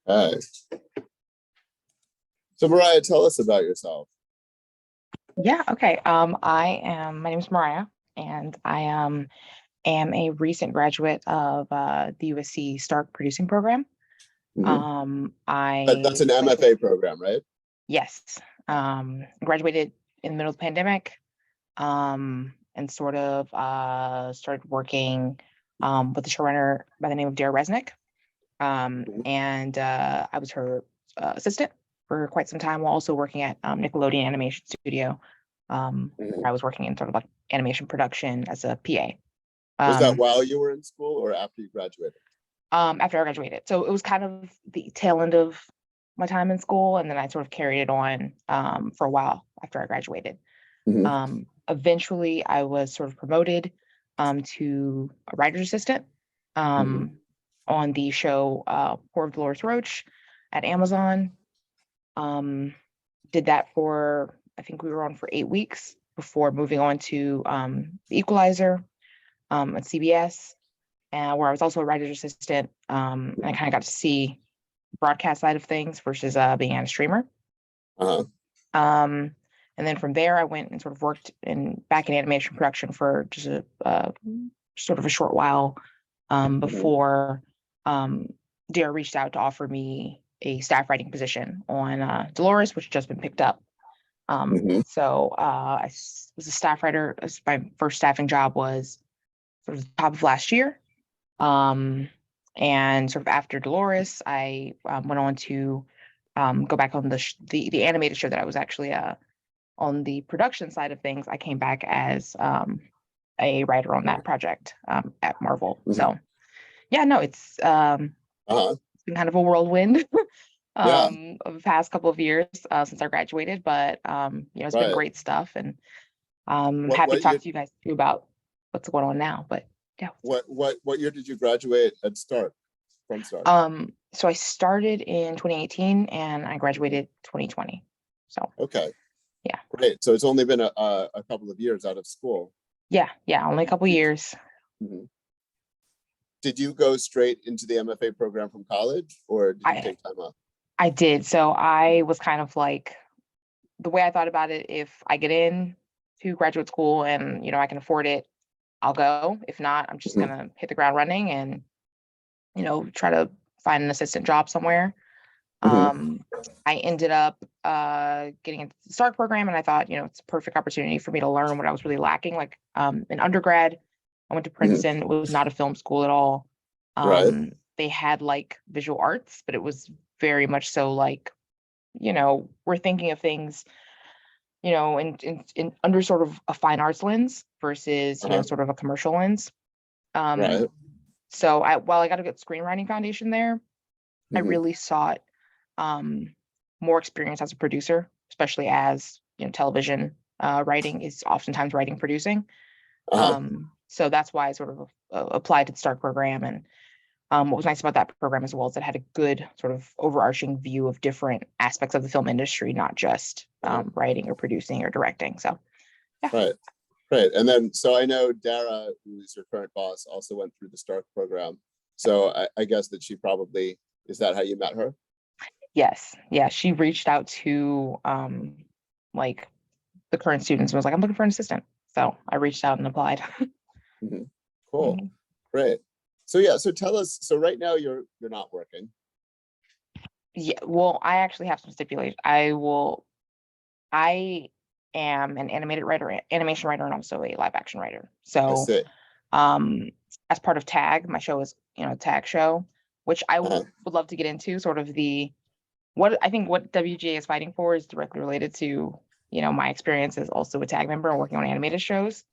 Hi. So Mariah, tell us about yourself. Yeah, okay. My name is Mariah, and I am a recent graduate of the USC Stark Producing Program. Mhm. That's I an MFA program, right? Yes, graduated in the middle of the pandemic, and sort of started working with a showrunner by the name of Dara Resnick. Mhm. And I was her assistant for quite some time while also working at Nickelodeon Animation Studio, Mhm. where I was working in sort of like animation production as a PA. Was that Um, while you were in school or after you graduated? After I graduated. So it was kind of the tail end of my time in school, and then I sort of carried it on for a while after I graduated. Mhm. Eventually, I was sort of promoted to a writer's assistant Mhm. um, on the show Poor Dolores Roach at Amazon. Um, did that for, I think we were on for 8 weeks before moving on to The Equalizer at CBS, where I was also a writer's assistant. And I kind of got to see the broadcast side of things versus being on a streamer. Uh-huh. Um, and then from there, I went and sort of worked back in animation production for just a sort of a short while Mhm. before um, Dara reached out to offer me a staff writing position on Dolores, which had just been picked up. Mhm. Was a staff writer. My first staffing job was sort of the top of last year. Um, and sort of after Dolores, I went on to go back on the animated show that I was actually on the production side of things. I came back as a writer on that project at Marvel. Mhm. So yeah, no, Uh-huh. it's been kind of a whirlwind Yeah, of the past couple of years since I graduated, but it's been right. great stuff, and I'm What happy to what talk year to you guys too about what's going on now. But yeah. what year did you graduate at Stark from Stark? So I started in 2018 and I Mhm. graduated 2020. So Okay, yeah, great. So it's only been a couple of years out of school. yeah, only a couple Did years. Mhm. Did you go straight into the MFA program from college, or did you I take time off? I did. So I was kind of like the way I thought about it, if I get in to graduate school and I can afford it, I'll go. If not, I'm just Mhm. gonna hit the ground running and try to find an assistant job somewhere. Mhm. Um, I ended up getting into the START program, and I thought, it's a perfect opportunity for me to learn what I was really lacking. Like in undergrad, I went to Mhm. Princeton. It was not a film school at all. Right. They had like visual arts, but it was very much so like, we're thinking of things, in under sort of a fine arts lens versus, Uh-huh. sort of a commercial lens. Um, Right. so while I got a good screenwriting foundation there, I Mhm. really sought um, more experience as a producer, especially as television writing is oftentimes writing producing. Uh-huh. So that's why I sort of applied to the START program. And what was nice about that program as well is it had a good sort of overarching view of different aspects of the film industry, not just Uh-huh. writing or producing or directing. So yeah, Right. Right. And then, so I know Dara, who is your current boss, also went through the Stark program. So I guess that she probably, is that how you met her? yes, yeah. She reached out to like the current students and was like, I'm looking for an assistant. So I reached out and applied. Mhm. Cool. Great. So yeah, so tell us, so right now you're not working. Yeah, well, I actually have some stipulations. I am an animation writer, and also a live action writer. I So, see. um, as part of TAG, my show is, a TAG show, which I Uh-huh. would love to get into. Sort of what I think what WGA is fighting for is directly related to, my experience as also a TAG member and working on animated shows.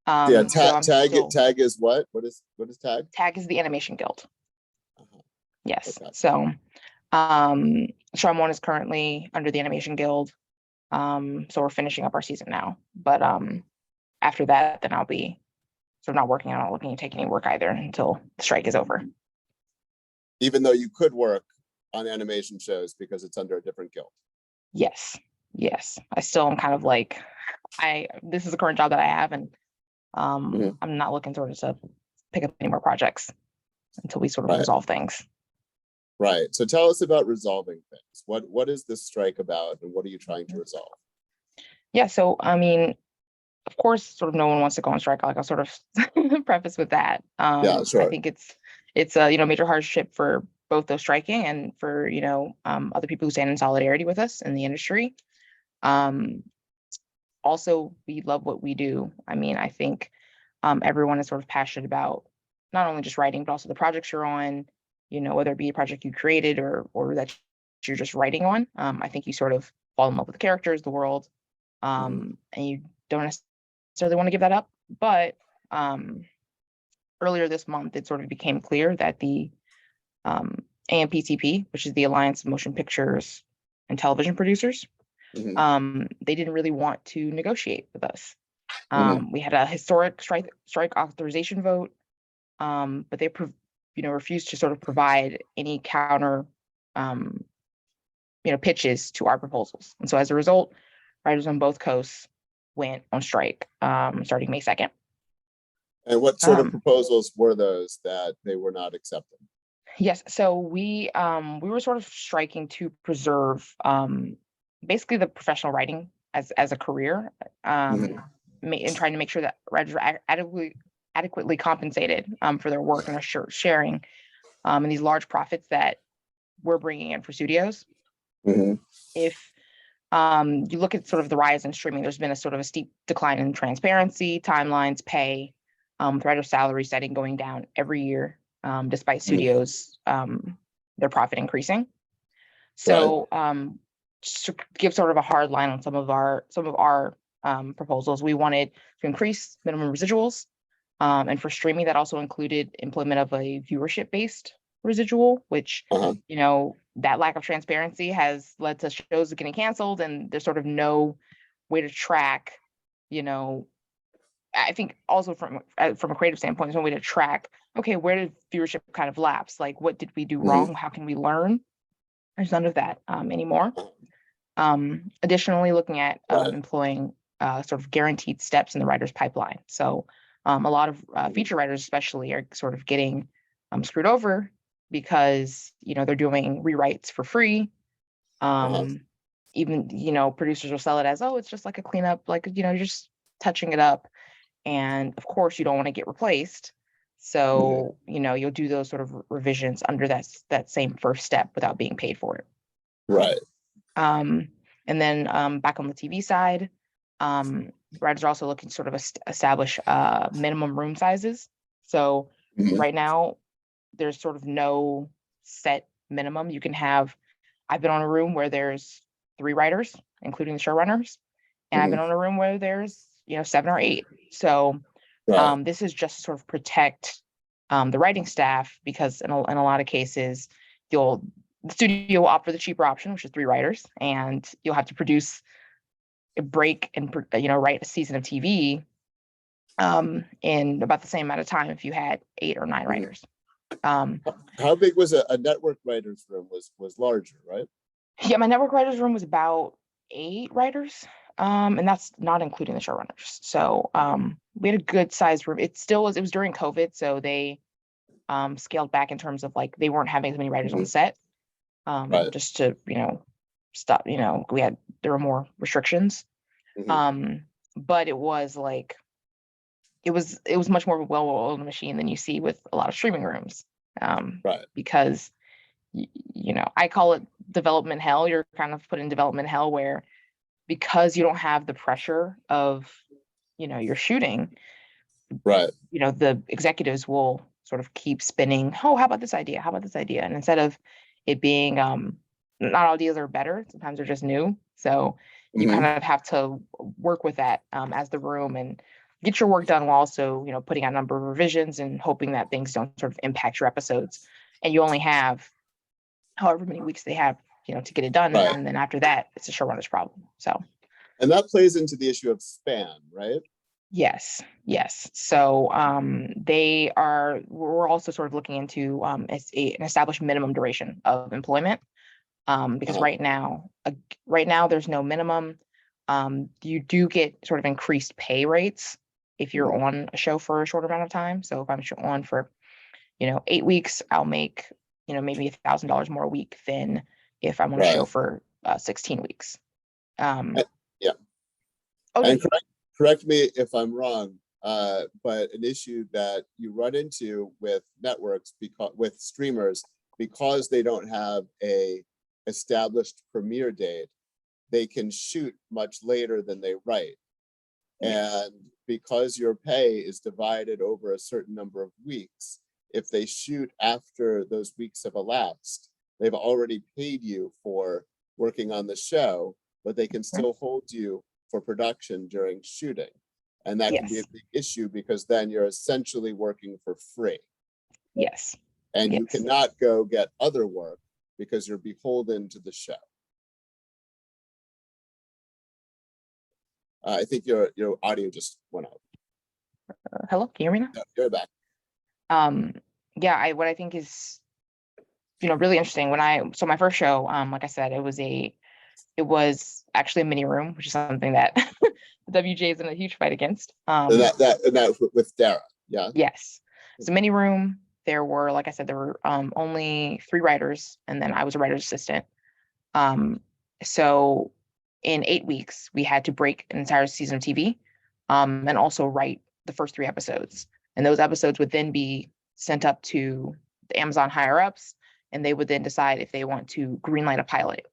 Yeah, So I'm still tag is what? What is tag? TAG is the Animation Guild. Uh-huh. Yes. Okay. So, show I'm on is currently under the Animation Guild. So we're finishing up our season now. But after that, then I'll be not working. I'm not looking to take any work either until the strike is over. Even though you could work on animation shows because it's under a different guild. Yes. Yes. I still am kind of like this is the current job that I have, and Mhm. I'm not looking sort of to pick up any more projects until we sort of Right. resolve things. Right. So tell us about resolving things. What is this strike about, and what are you trying to resolve? Yeah, so I mean, of course, sort of no one wants to go on strike. Like I'll sort of preface with that. Yeah, I sure. think it's a major hardship for both those striking and for other people who stand in solidarity with us in the industry. Um, Also, we love what we do. I mean, I think everyone is sort of passionate about not only just writing, but also the projects you're on. Whether it be a project you created or that you're just writing on. I think you sort of fall in love with the characters, the world, Mhm. and you don't necessarily want to give that up. But earlier this month, it sort of became clear that the um, AMPTP, which is the Alliance of Motion Pictures and Television Producers, Mhm. they didn't really want to negotiate with us. Mhm. We had a historic strike authorization vote, but they refused to sort of provide any counter um, pitches to our proposals. And so as a result, writers on both coasts went on strike starting May 2nd. And what sort of Um, proposals were those that they were not accepting? yes, so we were sort of striking to preserve basically the professional writing as a career, Mhm. and trying to make sure that writers are adequately compensated for their work and are sharing in these large profits that we're bringing in for studios. Mhm. If you look at sort of the rise in streaming, there's been a sort of a steep decline in transparency, timelines, pay, with writer salary setting going down every year, despite Mhm. studios their profit increasing. Right. So just to give sort of a hard line on some of our proposals, we wanted to increase minimum residuals, and for streaming, that also included employment of a viewership based residual, which Uh-huh. that lack of transparency has led to shows getting canceled, and there's sort of no way to track. You know, I think also from a creative standpoint, there's no way to track. Okay, where did viewership kind of lapse? Like, what did we do Mhm. wrong? How can we learn? There's none of that anymore. Additionally, looking at Right. employing sort of guaranteed steps in the writer's pipeline. So a lot of Mhm. feature writers, especially, are sort of getting screwed over because they're doing rewrites for free. Uh-huh. Um, Even producers will sell it as, oh, it's just like a cleanup, like you're just touching it up, and of course you don't want to get replaced. Mhm. So you'll do those sort of revisions under that same first step without being paid for it. Right. Um, and then back on the TV side, writers are also looking to sort of establish minimum room sizes. So Mhm. right now, there's sort of no set minimum. You can have, I've been on a room where there's 3 writers, including the showrunners, and I've been Mhm. on a room where there's 7 or 8. So Right. this is just to sort of protect the writing staff, because in a lot of cases, you'll the studio will opt for the cheaper option, which is 3 writers, and you'll have to produce a break and write a season of TV in about the same amount of time if you had 8 or 9 Mhm. writers. Um, How big was a network writer's room? Was larger, right? yeah, my network writers room was about 8 writers, and that's not including the showrunners. So we had a good sized room. It was during COVID, so they scaled back in terms of like they weren't having as many writers on Mhm. set, Right. just to stop. There were more restrictions, Mhm. um, but it was much more of a well-oiled machine than you see with a lot of streaming rooms, Right. because I call it development hell. You're kind of put in development hell where, because you don't have the pressure of your shooting, Right. the executives will sort of keep spinning, oh, how about this idea, how about this idea, and instead of it being not all deals are better, sometimes they're just new. So you kind Mhm. of have to work with that as the room, and get your work done while also putting out a number of revisions and hoping that things don't sort of impact your episodes, and you only have however many weeks they have to get it done, Right. and then after that it's a showrunner's problem. So And that plays into the issue of span, right? yes, yes. So we're also sort of looking into an established minimum duration of employment, because Uh-huh. right now there's no minimum. You do get sort of increased pay rates if you're Mhm. on a show for a short amount of time. So if I'm on for 8 weeks, I'll make maybe $1,000 more a week than if I'm on a Right. show for 16 weeks. Yeah. Okay. And correct me if I'm wrong, but an issue that you run into with networks, with streamers, because they don't have a established premiere date, they can shoot much later than they write. Yes. And because your pay is divided over a certain number of weeks, if they shoot after those weeks have elapsed, they've already paid you for working on the show, but they can still hold you for production during shooting. And that can be a Yes. big issue, because then you're essentially working for free. Yes. And you Yes. cannot go get other work because you're beholden to the show. I think your audio just went out. Hello, can you hear me now? No, you're back. Yeah, what I think is, really interesting so my first show, like I said, it was actually a mini room, which is something that the WJ is in a huge fight against. And that with Dara, yeah. Yes. It's a mini room. There were, like I said, there were only 3 writers, and then I was a writer's assistant. So in 8 weeks, we had to break an entire season of TV, and also write the first 3 episodes. And those episodes would then be sent up to the Amazon higher ups, and they would then decide if they want to greenlight a pilot,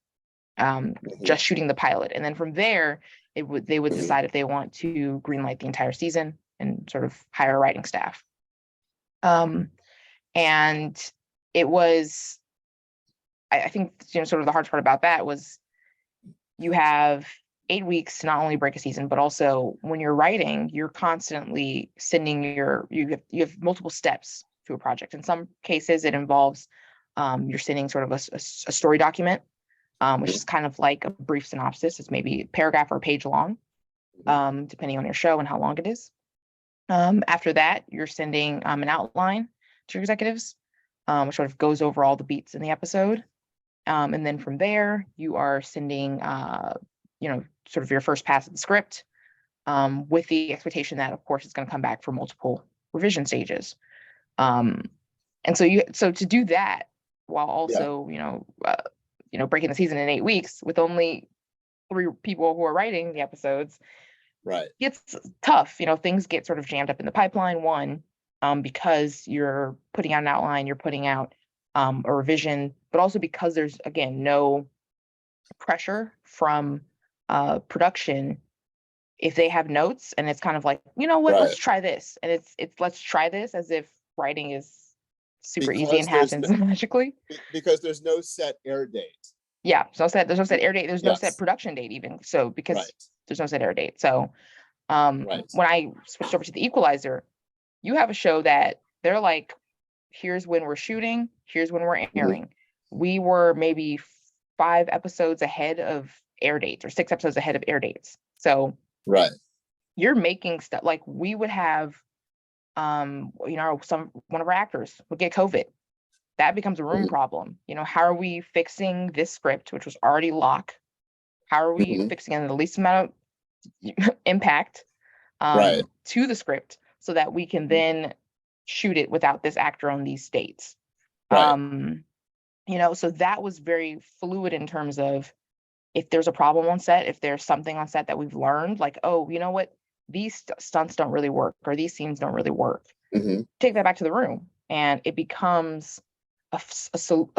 just shooting the pilot. And then from there, they would decide if they want to greenlight the entire season and sort of hire a writing staff. And it was, I think, sort of the hard part about that was you have 8 weeks to not only break a season, but also when you're writing, you're constantly sending you have multiple steps to a project. In some cases, it involves you're sending sort of a story document, which is kind of like a brief synopsis. It's maybe a paragraph or a page long, depending on your show and how long it is. After that, you're sending an outline to your executives, which sort of goes over all the beats in the episode. And then from there, you are sending, sort of your first pass at the script, with the expectation that, of course, it's going to come back for multiple revision stages. And so to do that while also, breaking the season in 8 weeks with only 3 people who are writing the episodes, right, it's tough. Things get sort of jammed up in the pipeline. One, because you're putting out an outline, you're putting out a revision, but also because there's, again, no pressure from production. If they have notes and it's kind of like, right. let's try this. And it's let's try this, as if writing is super easy Because and happens magically. Because there's no set air date. Yeah. There's no set air date. There's no set Yes. production date even. So because Right. there's no set air date. So Right. when I switched over to the Equalizer, you have a show that they're like, here's when we're shooting, here's when we're airing. We were maybe 5 episodes ahead of air dates, or 6 episodes ahead of air dates. So right, you're making stuff like we would have, one of our actors would get COVID. That becomes a room problem. How are we fixing this script, which was already locked? How are we fixing it in the least amount of impact right, to the script, so that we can then shoot it without this actor on these dates? right. So that was very fluid in terms of, if there's a problem on set, if there's something on set that we've learned, like, oh, you know what, these stunts don't really work, or these scenes don't really work, take that back to the room, and it becomes a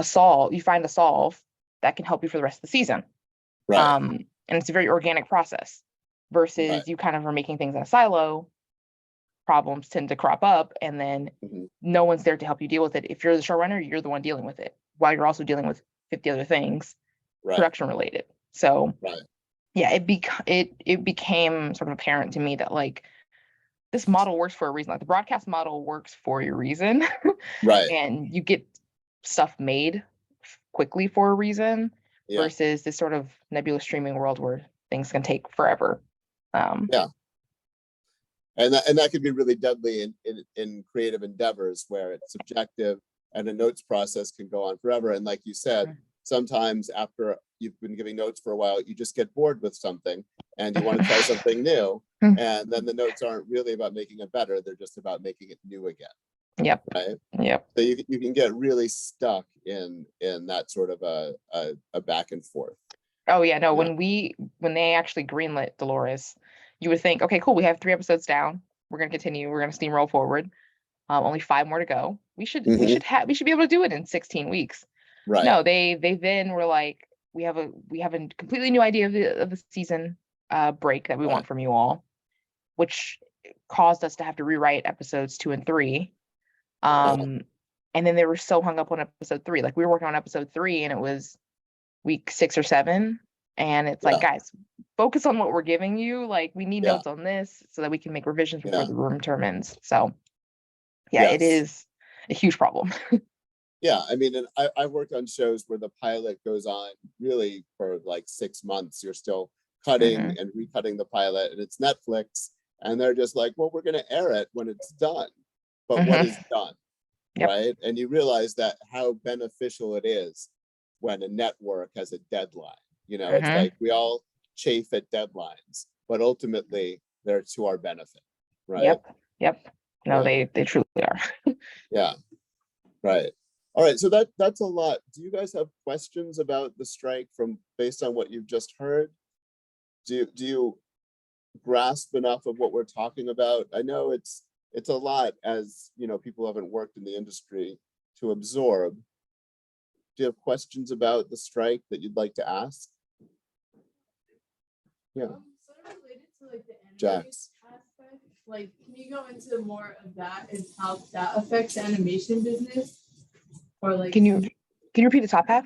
solve. You find a solve that can help you for the rest of the season. Right. And it's a very organic process, versus you kind of are making things in a silo. Problems tend to crop up, and then no one's there to help you deal with it. If you're the showrunner, you're the one dealing with it, while you're also dealing with 50 other things, production related. So yeah, it became sort of apparent to me that, like, this model works for a reason. Like, the broadcast model works for a reason. Right. And you get stuff made quickly for a reason, versus this sort of nebulous streaming world where things can take forever. Yeah. And that could be really deadly in creative endeavors, where it's subjective and a notes process can go on forever. And like you said, sometimes after you've been giving notes for a while, you just get bored with something and you want to try something new. And then the notes aren't really about making it better. They're just about making it new again. Yep. right? Yep. So you can get really stuck in that sort of a back and forth. Oh yeah, no, Yeah. when they actually greenlit Dolores, you would think, okay, cool, we have 3 episodes down. We're gonna continue, we're gonna steamroll forward. Only 5 more to go. We should be able to do it in 16 weeks. Right. No, they then were like, we have a completely new idea of the season break that we Right. want from you all, which caused us to have to rewrite episodes 2 and 3. And then they were so hung up on episode 3. Like we were working on episode 3 and it was week 6 or 7. And it's like, Yeah. guys, focus on what we're giving you. Like we need Yeah. notes on this so that we can make revisions before Yeah. the room term ends. So yeah, it Yes. is a huge problem. Yeah, I mean, and I've worked on shows where the pilot goes on really for like 6 months. You're still cutting Mhm. and recutting the pilot, and it's Netflix, and they're just like, well, we're going to air it when it's done. But what Mhm. is done, Yep. right? And you realize that how beneficial it is when a network has a deadline. It's Mhm. like we all chafe at deadlines, but ultimately they're to our benefit, right? Yep. Yep. No, Right. they truly are. Yeah. Right. All right. So that's a lot. Do you guys have questions about the strike based on what you've just heard? Do you grasp enough of what we're talking about? I know it's a lot, as people who haven't worked in the industry, to absorb. Do you have questions about the strike that you'd like to ask? Yeah, Sort of related to like the animated Jax. aspect, like can you go into more of that and how that affects the animation business? Or like Can you repeat the top half?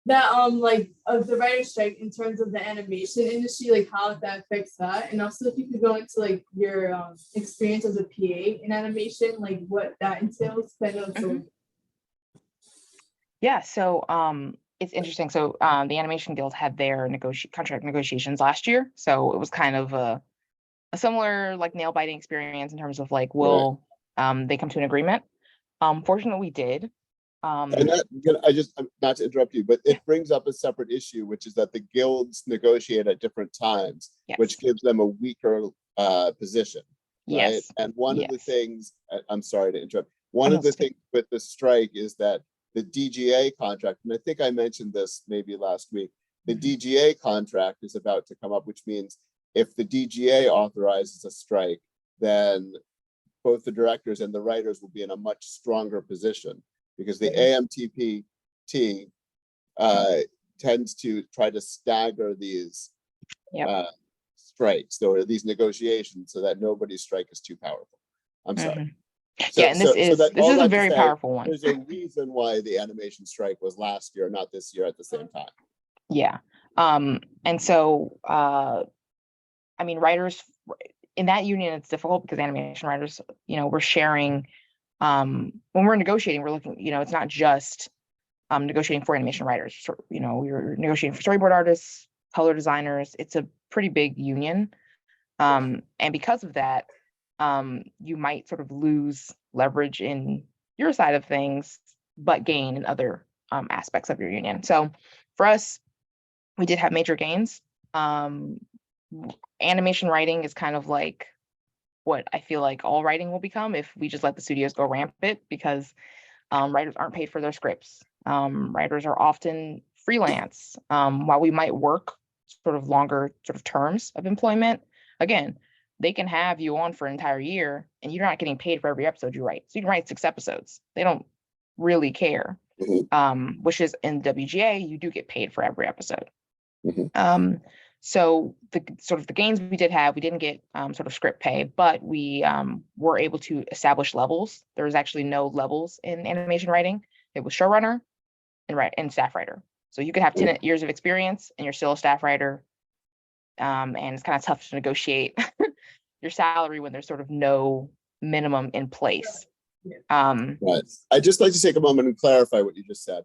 that like of the writer's strike in terms of the animation industry, like how that affects that, and also if you could go into like your experience as a PA in animation, like what that entails. I know it's Mhm. Yeah, so it's interesting. So the Animation Guild had their contract negotiations last year. So it was kind of a similar like nail biting experience in terms of like Right. will they come to an agreement? Fortunately we did. And not to interrupt you, but Yeah. it brings up a separate issue, which is that the guilds negotiate at different times, Yes. which gives them a weaker position, right? Yes. And one of the Yes. things, I'm sorry to interrupt, one of the things with the strike is that the DGA contract, and I think I mentioned this maybe last week, the DGA contract is about to come up, which means if the DGA authorizes a strike, then both the directors and the writers will be in a much stronger position, because the AMTPT tends to try to stagger these Yep. strikes or these negotiations so that nobody's strike is too powerful. I'm sorry. Mhm. So, Yeah, and this so that is all a that to very say, powerful one. there's a reason why the animation strike was last year, not this year at the same time. Yeah. And so I mean writers in that union it's difficult because animation writers, we're sharing when we're negotiating, we're looking, it's not just negotiating for animation writers. So, we're negotiating for storyboard artists, color designers. It's a pretty big union. And because of that, you might sort of lose leverage in your side of things, but gain in other aspects of your union. So for us, we did have major gains. Um, Animation writing is kind of like what I feel like all writing will become if we just let the studios go rampant, because writers aren't paid for their scripts. Writers are often freelance. While we might work sort of longer sort of terms of employment, again, they can have you on for an entire year and you're not getting paid for every episode you write. So you can write 6 episodes. They don't really care. Which is in WGA, you do get paid for every episode. So the sort of the gains we did have, we didn't get sort of script pay, but we were able to establish levels. There was actually no levels in animation writing. It was showrunner and staff writer. So you could have 10 years of experience and you're still a staff writer. And it's kind of tough to negotiate your salary when there's sort of no minimum in place. Right. I'd just like to take a moment and clarify what you just said.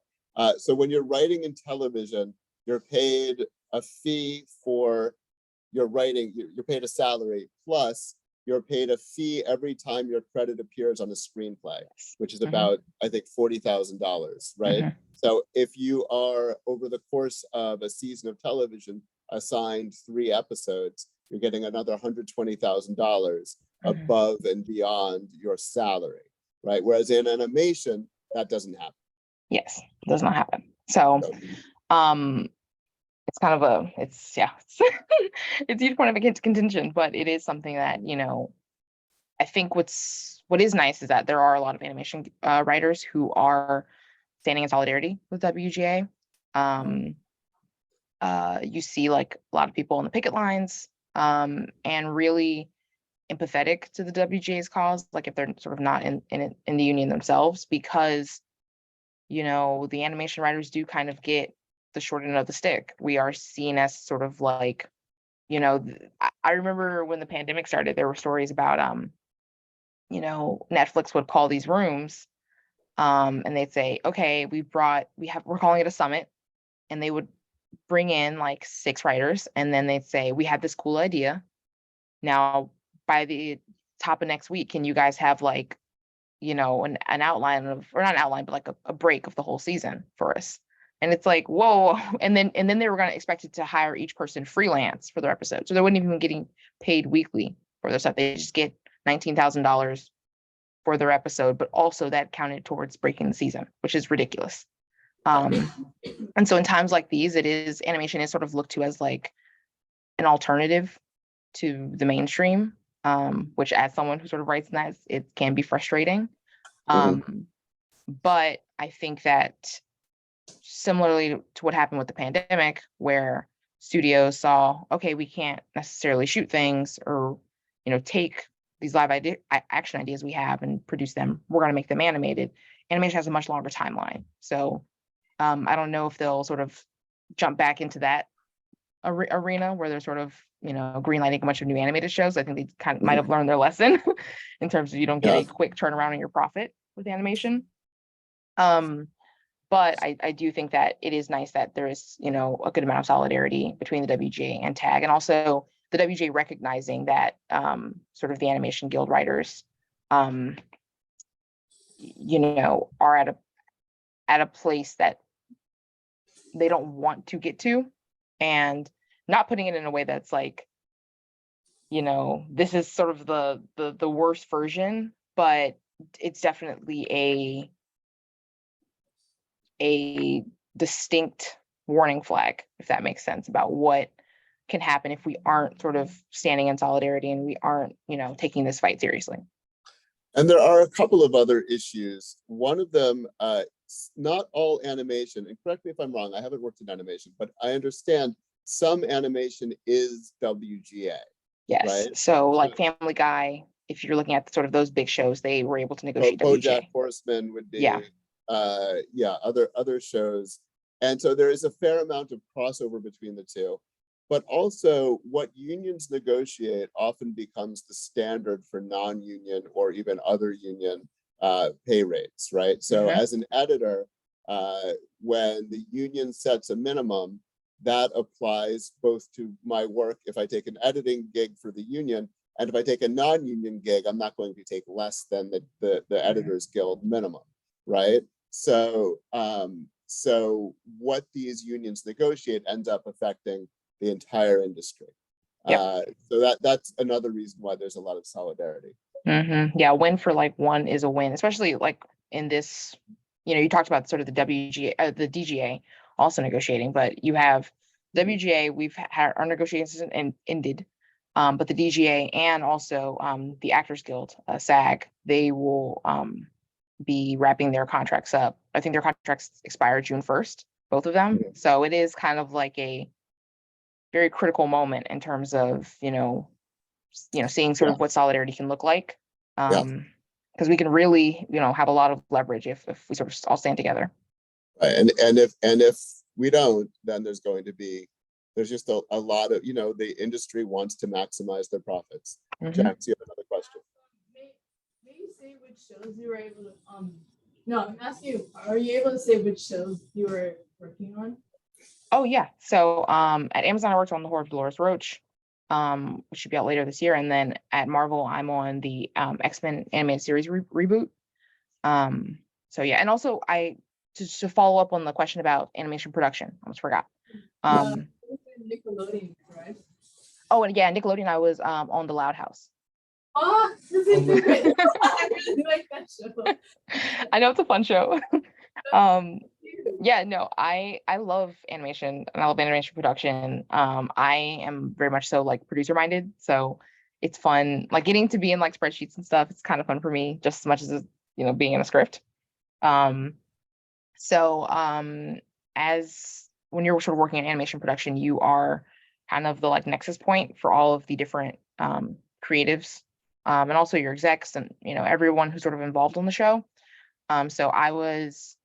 So when you're writing in television, you're paid a fee for your writing, you're paid a salary, plus you're paid a fee every time your credit appears on a screenplay, which is about, I think, $40,000, right? So if you are, over the course of a season of television, assigned 3 episodes, you're getting another $120,000 above and beyond your salary. right? Whereas in animation, that doesn't happen. Yes, it does not happen. So, it's kind of it's it's a huge point of contention, but it is something that, you know, I think what is nice is that there are a lot of animation writers who are standing in solidarity with WGA. You see like a lot of people on the picket lines, and really empathetic to the WGA's cause, like if they're sort of not in the union themselves, because, you know, the animation writers do kind of get the short end of the stick. We are seen as sort of like, you know, I remember when the pandemic started, there were stories about, you know, Netflix would call these rooms, and they'd say, okay, we're calling it a summit. And they would bring in like 6 writers, and then they'd say, we had this cool idea. Now, by the top of next week, can you guys have like, you know, an outline of, or not an outline, but like a break of the whole season for us? And it's like, whoa. And then they were going to expect it to hire each person freelance for their episode. So they wouldn't even getting paid weekly for their stuff. They just get $19,000 for their episode, but also that counted towards breaking the season, which is ridiculous. And so in times like these, animation is sort of looked to as like an alternative to the mainstream, which as someone who sort of writes in that, it can be frustrating. But I think that similarly to what happened with the pandemic, where studios saw, okay, we can't necessarily shoot things or, you know, take these live action ideas we have and produce them. We're going to make them animated. Animation has a much longer timeline. So I don't know if they'll sort of jump back into that arena where they're sort of, you know, greenlighting a bunch of new animated shows. I think they kind of might have learned their lesson in terms of you don't get a quick turnaround on your profit with animation. But I do think that it is nice that there is, you know, a good amount of solidarity between the WGA and TAG, and also the WGA recognizing that sort of the Animation Guild writers, you know, are at a place that they don't want to get to, and not putting it in a way that's like, you know, this is sort of the worst version, but it's definitely a distinct warning flag, if that makes sense, about what can happen if we aren't sort of standing in solidarity and we aren't, you know, taking this fight seriously. And there are a couple of other issues. One of them, not all animation, and correct me if I'm wrong, I haven't worked in animation, but I understand some animation is WGA. Yes. Right? So like Family Guy, if you're looking at sort of those big shows, they were able to negotiate WGA. BoJack Horseman would be, other shows. And so there is a fair amount of crossover between the two. But also what unions negotiate often becomes the standard for non-union or even other union pay rates, right? So as an editor, when the union sets a minimum, that applies both to my work if I take an editing gig for the union, and if I take a non-union gig, I'm not going to take less than the Editors Guild minimum, right? So, so what these unions negotiate ends up affecting the entire industry. So that's another reason why there's a lot of solidarity. Yeah, win for like one is a win, especially like in this, you know, you talked about sort of the WGA, the DGA also negotiating, but you have WGA, we've had our negotiations ended, but the DGA and also the Actors Guild, SAG, they will be wrapping their contracts up. I think their contracts expire June 1st, both of them. So it is kind of like a very critical moment in terms of, you know, seeing sort of what solidarity can look like. Because we can really, you know, have a lot of leverage if we sort of all stand together. Right. And if we don't, then there's just a lot of, you know, the industry wants to maximize their profits. Jax, you have another question. May you say which shows you were able to, no, I'm asking you, are you able to say which shows you were working on? Oh yeah. So at Amazon I worked on The Horror of Dolores Roach, which should be out later this year. And then at Marvel, I'm on the X-Men animated series reboot. So yeah, and also to follow up on the question about animation production, I almost forgot. Nickelodeon, right? Oh, and yeah, Nickelodeon, I was on The Loud House. Oh, this is great. I really like that show. I know it's a fun show. Yeah, no, I love animation and I love animation production. I am very much so like producer minded, so it's fun. Like getting to be in like spreadsheets and stuff. It's kind of fun for me, just as much as being in a script. Um, so as when you're sort of working in animation production, you are kind of the like nexus point for all of the different creatives, and also your execs and everyone who's sort of involved on the show. So I was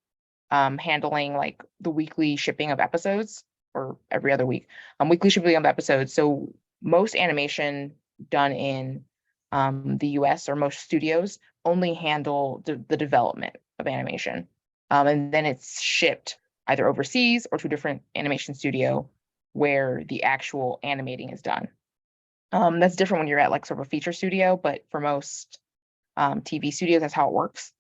handling like the weekly shipping of episodes, or every other week, weekly shipping of episodes. So most animation done in the US, or most studios, only handle the development of animation. And then it's shipped either overseas or to a different animation studio where the actual animating is done. That's different when you're at like sort of a feature studio, but for most TV studios, that's how it works.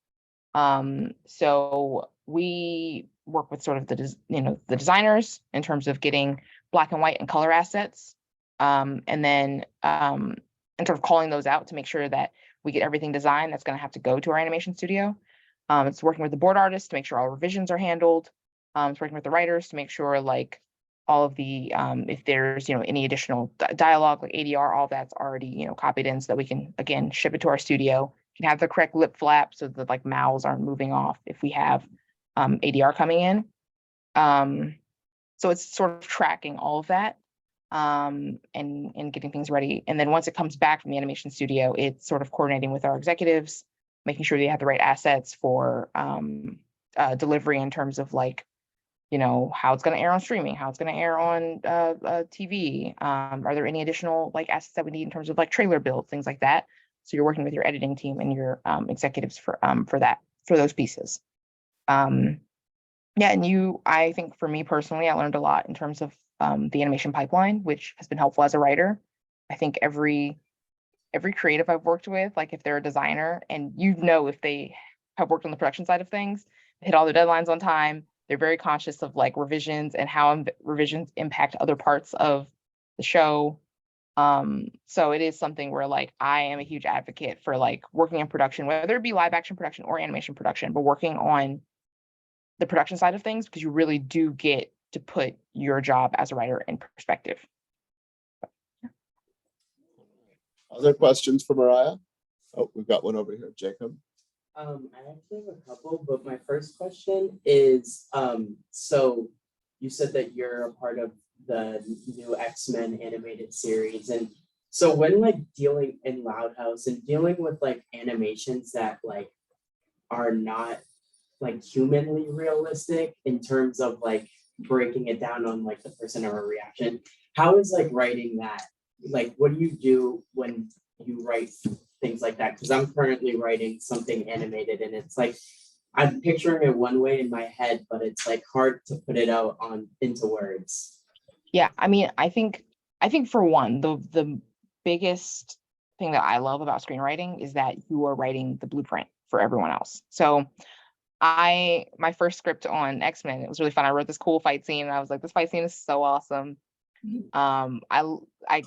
So we work with sort of the designers in terms of getting black and white and color assets, and then and sort of calling those out to make sure that we get everything designed that's going to have to go to our animation studio. It's working with the board artists to make sure all revisions are handled. It's working with the writers to make sure like all of the if there's any additional dialogue like ADR, all that's already copied in so that we can again ship it to our studio. Can have the correct lip flap so that like mouths aren't moving off if we have ADR coming in. So it's sort of tracking all of that and getting things ready. And then once it comes back from the animation studio, it's sort of coordinating with our executives, making sure they have the right assets for delivery in terms of like, how it's going to air on streaming, how it's going to air on TV. Are there any additional like assets that we need in terms of like trailer build, things like that? So you're working with your editing team and your executives for those pieces. Yeah, and I think for me personally, I learned a lot in terms of the animation pipeline, which has been helpful as a writer. I think every creative I've worked with, like if they're a designer and if they have worked on the production side of things, hit all their deadlines on time, they're very conscious of like revisions and how revisions impact other parts of the show. So it is something where like I am a huge advocate for like working in production, whether it be live action production or animation production, but working on the production side of things because you really do get to put your job as a writer in perspective. Other questions for Mariah? Oh, we've got one over here, Jacob. I actually have a couple, but my first question is, so you said that you're a part of the new X-Men animated series. And so when like dealing in Loud House and dealing with like animations that like are not like humanly realistic in terms of like breaking it down on like the person or a reaction, how is like writing that? Like, what do you do when you write things like that? Because I'm currently writing something animated and it's like, I'm picturing it one way in my head, but it's like hard to put it out into words. Yeah, I mean, I think for one, the biggest thing that I love about screenwriting is that you are writing the blueprint for everyone else. So my first script on X-Men, it was really fun. I wrote this cool fight scene and I was like, this fight scene is so awesome. I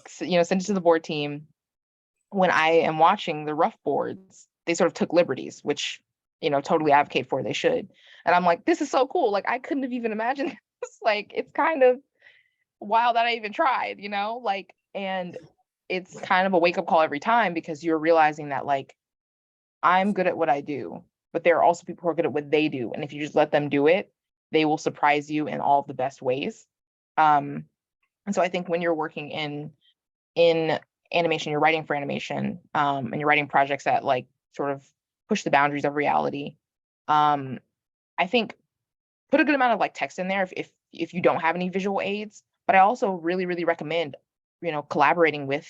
sent it to the board team. When I am watching the rough boards, they sort of took liberties, which totally advocate for, they should. And I'm like, this is so cool. Like I couldn't have even imagined this. Like it's kind of wild that I even tried, like, and it's kind of a wake up call every time because you're realizing that like I'm good at what I do, but there are also people who are good at what they do. And if you just let them do it, they will surprise you in all of the best ways. And so I think when you're working in animation, you're writing for animation, and you're writing projects that like sort of push the boundaries of reality. I think put a good amount of like text in there if you don't have any visual aids, but I also really, really recommend, collaborating with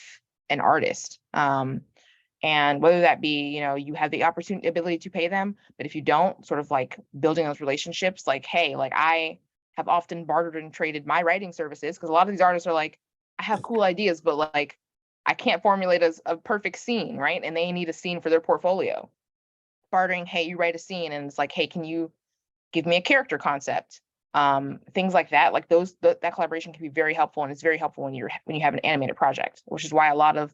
an artist. And whether that be, you have the ability to pay them, but if you don't, sort of like building those relationships, like, hey, like I have often bartered and traded my writing services because a lot of these artists are like, I have cool ideas, but like I can't formulate a perfect scene, right? And they need a scene for their portfolio. Bartering, hey, you write a scene, and it's like, hey, can you give me a character concept? Things like that. Like that collaboration can be very helpful, and it's very helpful when you have an animated project, which is why a lot of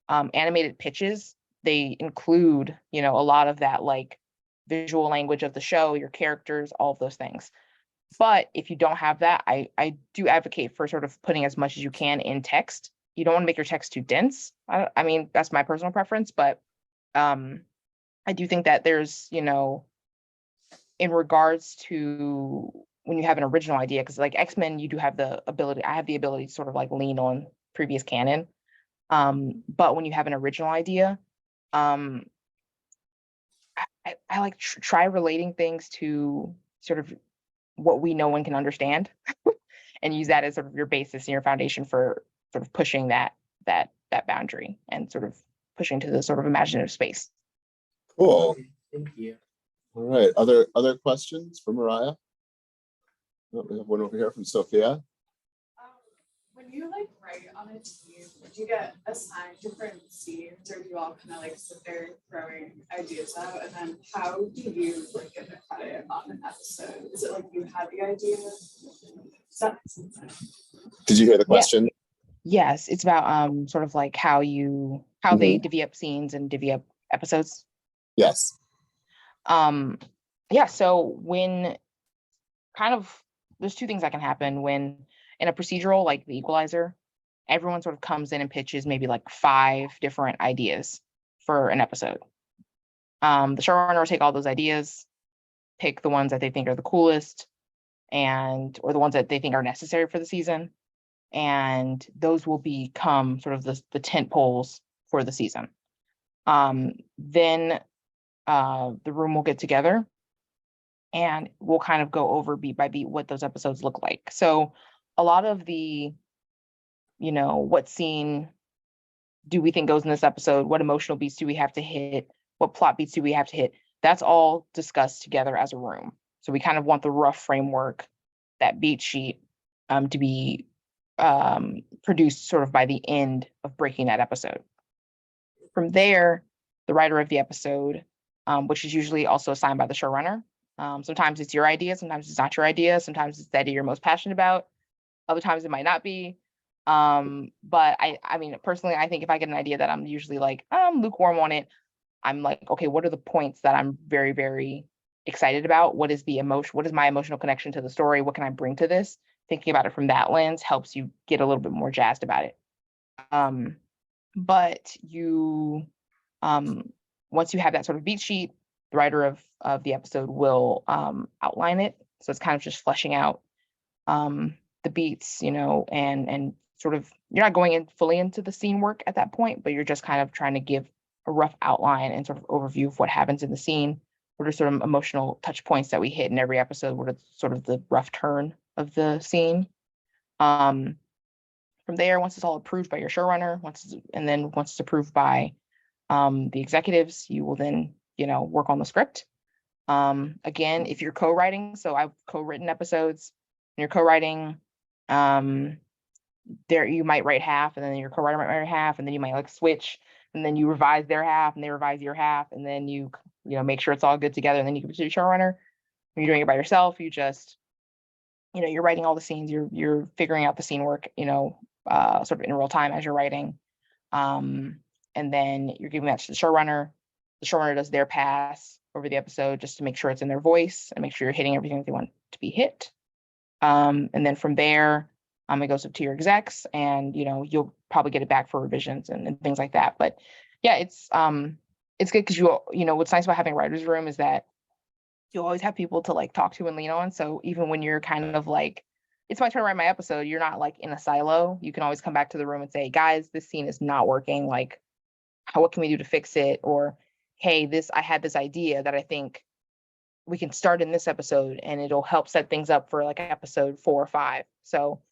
animated pitches, they include, you know, a lot of that like visual language of the show, your characters, all of those things. But if you don't have that, I do advocate for sort of putting as much as you can in text. You don't want to make your text too dense. I mean, that's my personal preference, but I do think that there's, you know, in regards to when you have an original idea, because like X-Men, you do have the ability, I have the ability to sort of like lean on previous canon. But when you have an original idea, um, I like try relating things to sort of what we know and can understand and use that as sort of your basis and your foundation for sort of pushing that boundary and sort of pushing to the sort of imaginative space. Cool. Thank you. All right. Other questions for Mariah? Oh, we have one over here from Sophia. When you like write on a team, do you get assigned different scenes, or do you all kind of like sit there throwing ideas out? And then how do you like get the credit on an episode? Is it like you had the idea? Does that make sense? Did you hear the question? Yes, it's about sort of like how they divvy up scenes and divvy up episodes. Yes. Yeah, so when kind of there's two things that can happen when in a procedural like The Equalizer, everyone sort of comes in and pitches maybe like 5 different ideas for an episode. The showrunner will take all those ideas, pick the ones that they think are the coolest or the ones that they think are necessary for the season. And those will become sort of the tent poles for the season. Then the room will get together and we'll kind of go over beat by beat what those episodes look like. So a lot of the, you know, what scene do we think goes in this episode? What emotional beats do we have to hit? What plot beats do we have to hit? That's all discussed together as a room. So we kind of want the rough framework, that beat sheet, to be produced sort of by the end of breaking that episode. From there, the writer of the episode, which is usually also assigned by the showrunner. Sometimes it's your idea, sometimes it's not your idea, sometimes it's the idea you're most passionate about. Other times it might not be. But I mean, personally, I think if I get an idea that I'm usually like, I'm lukewarm on it, I'm like, okay, what are the points that I'm very, very excited about? What is the emotion? What is my emotional connection to the story? What can I bring to this? Thinking about it from that lens helps you get a little bit more jazzed about it. But you, once you have that sort of beat sheet, the writer of the episode will outline it. So it's kind of just fleshing out the beats, you know, and sort of, you're not going in fully into the scene work at that point, but you're just kind of trying to give a rough outline and sort of overview of what happens in the scene. What are sort of emotional touch points that we hit in every episode? What are sort of the rough turn of the scene? From there, once it's all approved by your showrunner, once it's approved by the executives, you will then, you know, work on the script. Again, if you're co-writing, so I've co-written episodes, and you're co-writing, there you might write half, and then your co-writer might write half, and then you might like switch, and then you revise their half, and they revise your half, and then you know, make sure it's all good together, and then you give it to your showrunner. When you're doing it by yourself, you just, you know, you're writing all the scenes, you're figuring out the scene work, you know, sort of in real time as you're writing. And then you're giving that to the showrunner. The showrunner does their pass over the episode just to make sure it's in their voice and make sure you're hitting everything that they want to be hit. And then from there, it goes up to your execs, and you know, you'll probably get it back for revisions and things like that. But yeah, it's good because you know, what's nice about having a writer's room is that you'll always have people to like talk to and lean on. So even when you're kind of like, it's my turn to write my episode, you're not like in a silo. You can always come back to the room and say, guys, this scene is not working. Like, what can we do to fix it? Or, hey, I had this idea that I think we can start in this episode and it'll help set things up for like episode 4 or 5. So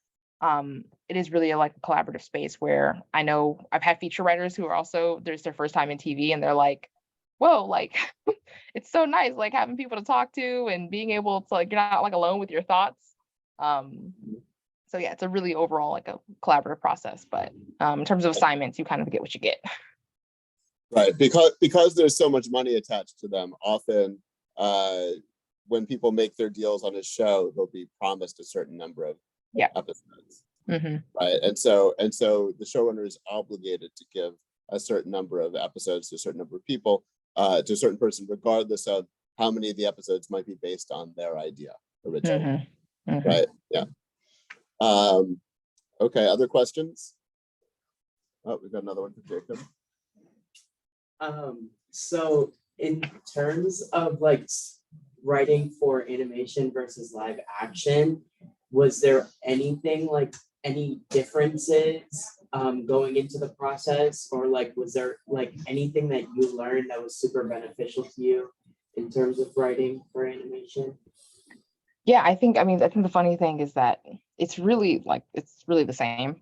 it is really like a collaborative space where I know I've had feature writers who are also, there's their first time in TV and they're like, whoa, like it's so nice, like having people to talk to and being able to like, you're not like alone with your thoughts. So yeah, it's a really overall like a collaborative process, but in terms of assignments, you kind of get what you get. Right, because there's so much money attached to them, often when people make their deals on a show, they'll be promised a certain number of episodes. Mm-hmm. Right, and so the showrunner is obligated to give a certain number of episodes to a certain number of people, to a certain person, regardless of how many of the episodes might be based on their idea originally. Right? Yeah. Okay, other questions? Oh, we've got another one for Jacob. So in terms of like writing for animation versus live action, was there anything like any differences going into the process, or like was there like anything that you learned that was super beneficial to you in terms of writing for animation? Yeah, I think the funny thing is that it's really the same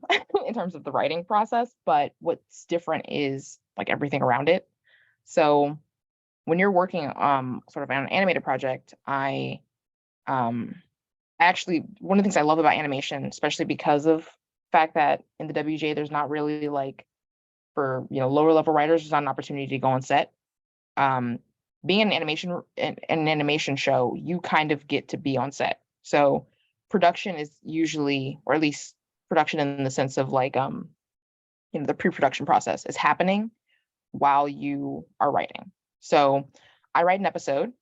in terms of the writing process, but what's different is like everything around it. So when you're working sort of on an animated project, I actually, one of the things I love about animation, especially because of the fact that in the WJ there's not really like, for lower level writers, there's not an opportunity to go on set. Being an animation show, you kind of get to be on set. So production is usually, or at least production in the sense of like the pre-production process is happening while you are writing. So I write an episode,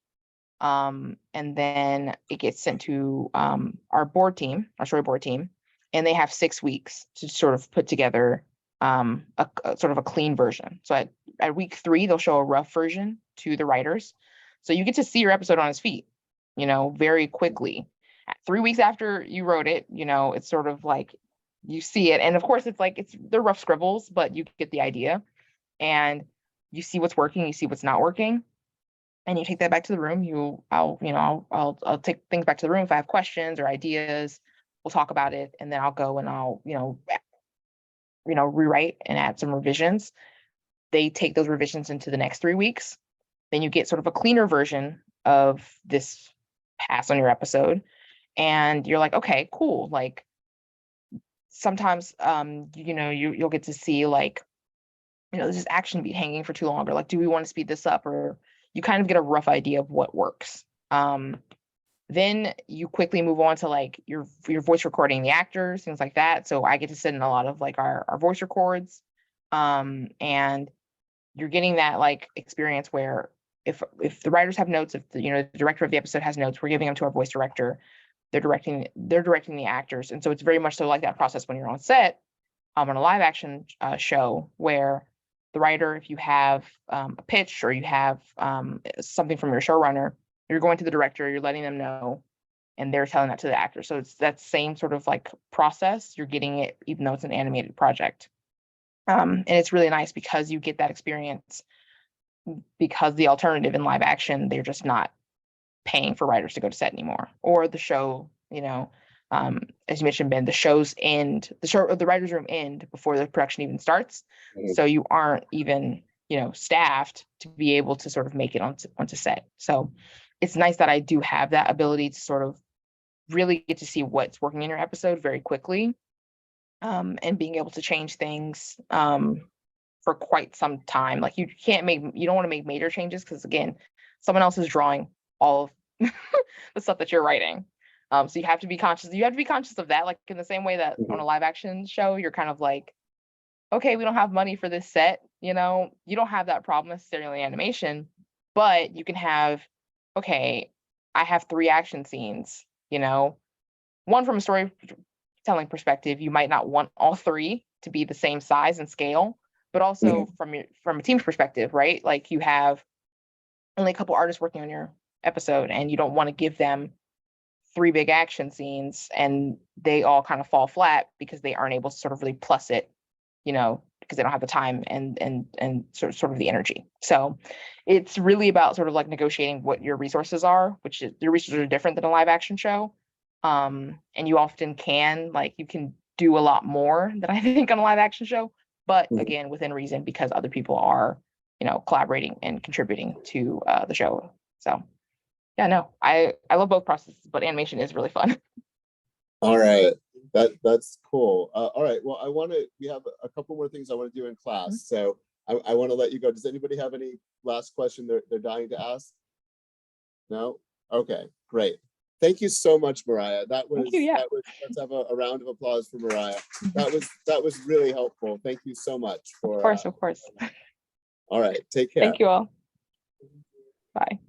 and then it gets sent to our board team, our storyboard team, and they have 6 weeks to sort of put together a sort of a clean version. So at week 3, they'll show a rough version to the writers. So you get to see your episode on its feet, very quickly. 3 weeks after you wrote it, it's sort of like you see it. And of course, they're rough scribbles, but you get the idea. And you see what's working, you see what's not working. And you take that back to the room. I'll take things back to the room if I have questions or ideas. We'll talk about it, and then I'll go and I'll rewrite and add some revisions. They take those revisions into the next 3 weeks. Then you get sort of a cleaner version of this pass on your episode, and you're like, okay, cool. Like sometimes, you'll get to see like, there's this action beat hanging for too long, or like, do we want to speed this up? Or you kind of get a rough idea of what works. Then you quickly move on to like your voice recording, the actors, things like that. So I get to sit in a lot of like our voice records. And you're getting that like experience where if the writers have notes, if the director of the episode has notes, we're giving them to our voice director. They're directing the actors. And so it's very much so like that process when you're on set on a live action show, where the writer, if you have a pitch or you have something from your showrunner, you're going to the director, you're letting them know, and they're telling that to the actor. So it's that same sort of like process. You're getting it, even though it's an animated project. And it's really nice because you get that experience, because the alternative in live action, they're just not paying for writers to go to set anymore, or the show, as you mentioned, Ben, the writer's room end before the production even starts. Mhm. So you aren't even, staffed to be able to sort of make it onto set. So it's nice that I do have that ability to sort of really get to see what's working in your episode very quickly, and being able to change things for quite some time. Like you don't want to make major changes, because again, someone else is drawing all of the stuff that you're writing. So you have to be conscious. You have to be conscious of that. Like in the same way that on a live action show, you're kind of like, okay, we don't have money for this set. You don't have that problem necessarily in animation, but you can have, okay, I have 3 action scenes. One from a storytelling perspective, you might not want all 3 to be the same size and scale, but also from a team's perspective, right? Like you have only a couple artists working on your episode, and you don't want to give them 3 big action scenes and they all kind of fall flat because they aren't able to sort of really plus it, because they don't have the time and sort of the energy. So it's really about sort of like negotiating what your resources are, which is, your resources are different than a live action show. And you often you can do a lot more than I think on a live action show, but again, within reason, because other people are, collaborating and contributing to the show. So yeah, no, I love both processes, but animation is really fun. All right, that's cool. All right, well, we have a couple more things I want to do in class, so I want to let you go. Does anybody have any last question they're dying to ask? No? Okay, great. Thank you so much, Mariah. Thank you, yeah. Let's have a round of applause for Mariah. That was really helpful. Thank you so much for. Of course. All right, take care. Thank you all. Bye.